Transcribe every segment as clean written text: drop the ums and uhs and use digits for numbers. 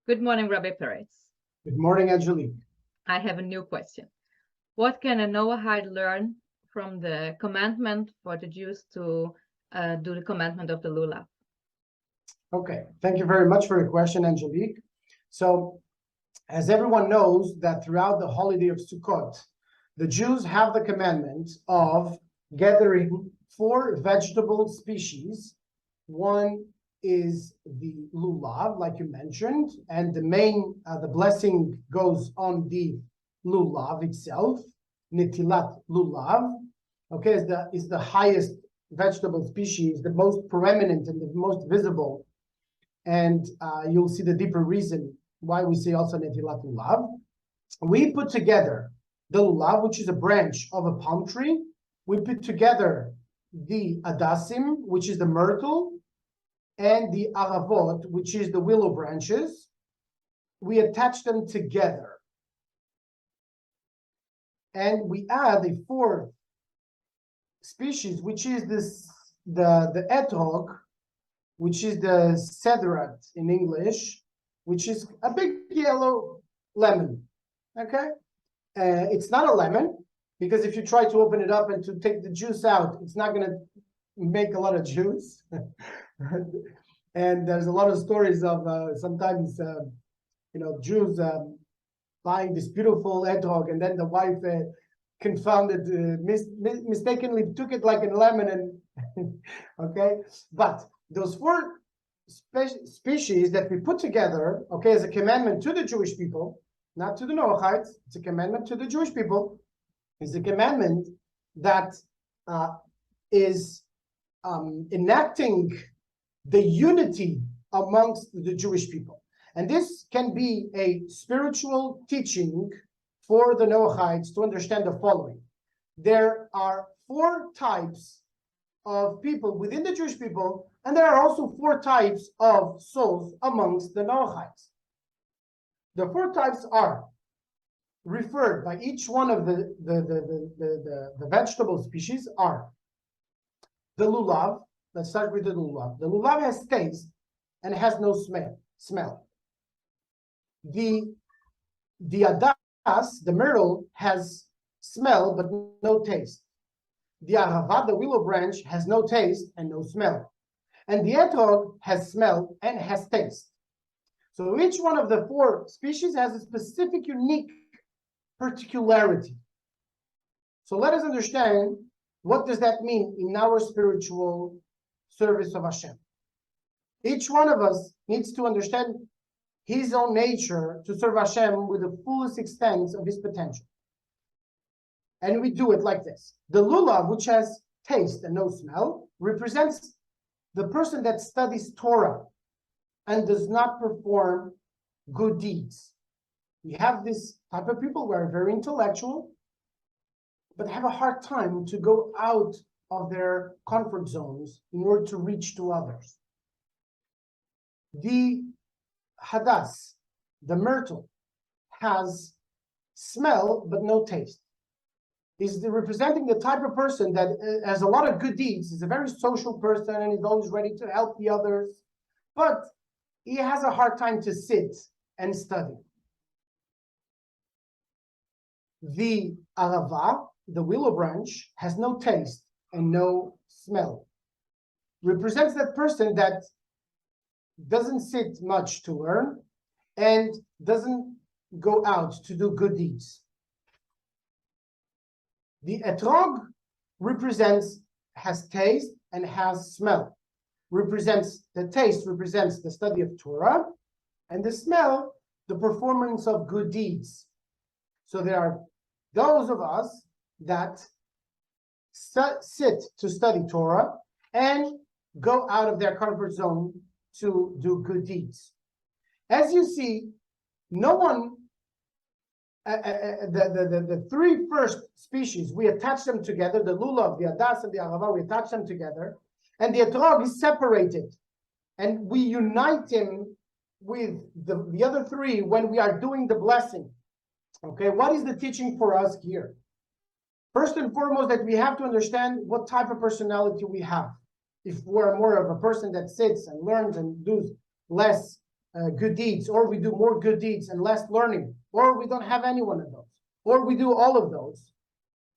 Good morning, Rabbi Perets. Good morning, Angelique. I have a new question. What can a Noahide learn from the commandment for the Jews to do the commandment of the lulav? Okay, thank you very much for your question, Angelique. So, as everyone knows that throughout the holiday of Sukkot, the Jews have the commandment of gathering 4 vegetable species. One is the lulav, like you mentioned, and the blessing goes on the lulav itself. Netilat lulav, okay, is the highest vegetable species, the most preeminent and the most visible. And you'll see the deeper reason why we say also netilat lulav. We put together the lulav, which is a branch of a palm tree. We put together the adasim, which is the myrtle, and the aravot, which is the willow branches. We attach them together. And we add a 4th species, which is the etrog, which is the cedrat in English, which is a big yellow lemon. Okay? It's not a lemon, because if you try to open it up and to take the juice out, it's not going to make a lot of juice. And there's a lot of stories of sometimes, Jews buying this beautiful etrog, and then the wife confounded, mistakenly took it like a lemon, and okay. But those 4 species that we put together, okay, as a commandment to the Jewish people, not to the Noahites, it's a commandment to the Jewish people. It's a commandment that is enacting the unity amongst the Jewish people. And this can be a spiritual teaching for the Noahites to understand the following. There are 4 types of people within the Jewish people, and there are also 4 types of souls amongst the Noahites. The 4 types are referred by each one of the vegetable species are the lulav. Let's start with the lulav. The lulav has taste and has no smell. The adas, the myrtle, has smell but no taste. The arava, the willow branch, has no taste and no smell. And the etrog has smell and has taste. So each one of the 4 species has a specific, unique particularity. So let us understand, what does that mean in our spiritual service of Hashem? Each one of us needs to understand his own nature to serve Hashem with the fullest extent of his potential. And we do it like this. The lulav, which has taste and no smell, represents the person that studies Torah and does not perform good deeds. We have this type of people who are very intellectual, but have a hard time to go out of their comfort zones in order to reach to others. The hadas, the myrtle, has smell but no taste. Is representing the type of person that has a lot of good deeds, is a very social person, and is always ready to help the others, but he has a hard time to sit and study. The arava, the willow branch, has no taste and no smell. Represents that person that doesn't sit much to learn and doesn't go out to do good deeds. The etrog has taste and has smell. The taste represents the study of Torah, and the smell, the performance of good deeds. So there are those of us that sit to study Torah and go out of their comfort zone to do good deeds. As you see, no one, the 3 first species, we attach them together, the lulav, the adas, and the arava, we attach them together, and the etrog is separated, and we unite him with the other 3 when we are doing the blessing. Okay, what is the teaching for us here? First and foremost, that we have to understand what type of personality we have. If we're more of a person that sits and learns and does less good deeds, or we do more good deeds and less learning, or we don't have any one of those, or we do all of those,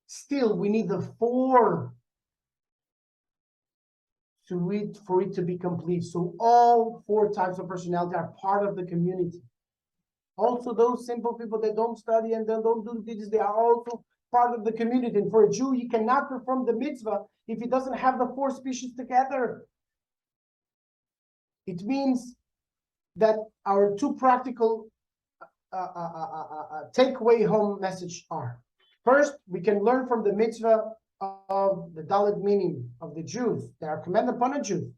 still we need the four for it to be complete. So all four types of personality are part of the community. Also, those simple people that don't study and then don't do deeds, they are also part of the community. And for a Jew, he cannot perform the mitzvah if he doesn't have the four species together. It means that our two practical takeaway home message are: first, we can learn from the mitzvah of the Dalet meaning of the Jews. They are commanded upon a Jew.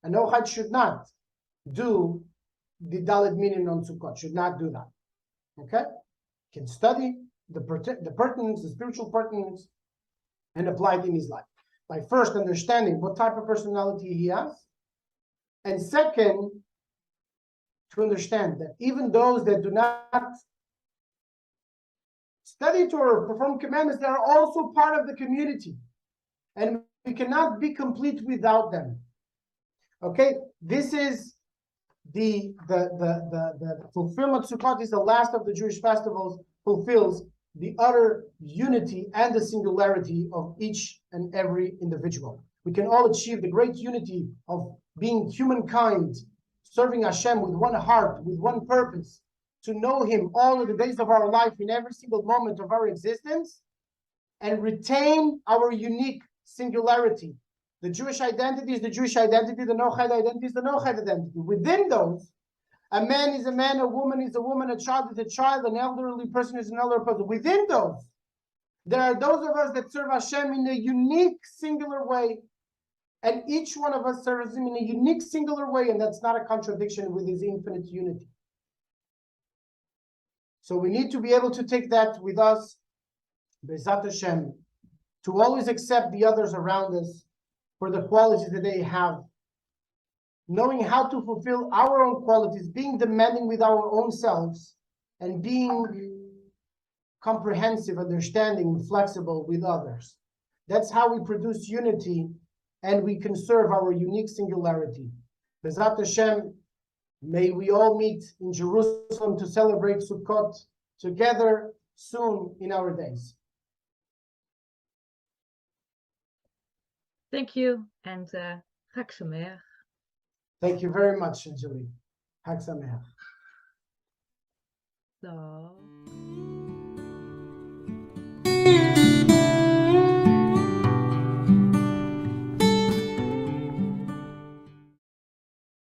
A Noahide should not do the Dalet meaning on Sukkot, should not do that. Okay? Can study the pertinence, the spiritual pertinence, and apply it in his life. By first understanding what type of personality he has, and second, to understand that even those that do not study Torah, perform commandments, they are also part of the community. And we cannot be complete without them. Okay, this is the fulfillment. Sukkot is the last of the Jewish festivals, fulfills the utter unity and the singularity of each and every individual. We can all achieve the great unity of being humankind, serving Hashem with one heart, with one purpose, to know Him all of the days of our life in every single moment of our existence, and retain our unique singularity. The Jewish identity is the Jewish identity, the Noahide identity is the Noahide identity. Within those, a man is a man, a woman is a woman, a child is a child, an elderly person is an elderly person. Within those, there are those of us that serve Hashem in a unique, singular way, and each one of us serves Him in a unique, singular way, and that's not a contradiction with His infinite unity. So we need to be able to take that with us, B'ezrat Hashem, to always accept the others around us for the qualities that they have, knowing how to fulfill our own qualities, being demanding with our own selves, and being comprehensive, understanding, flexible with others. That's how we produce unity and we conserve our unique singularity. B'ezrat Hashem, may we all meet in Jerusalem to celebrate Sukkot together soon in our days. Thank you, and Chag Sameach. Thank you very much, Angelique. Chag Sameach. So.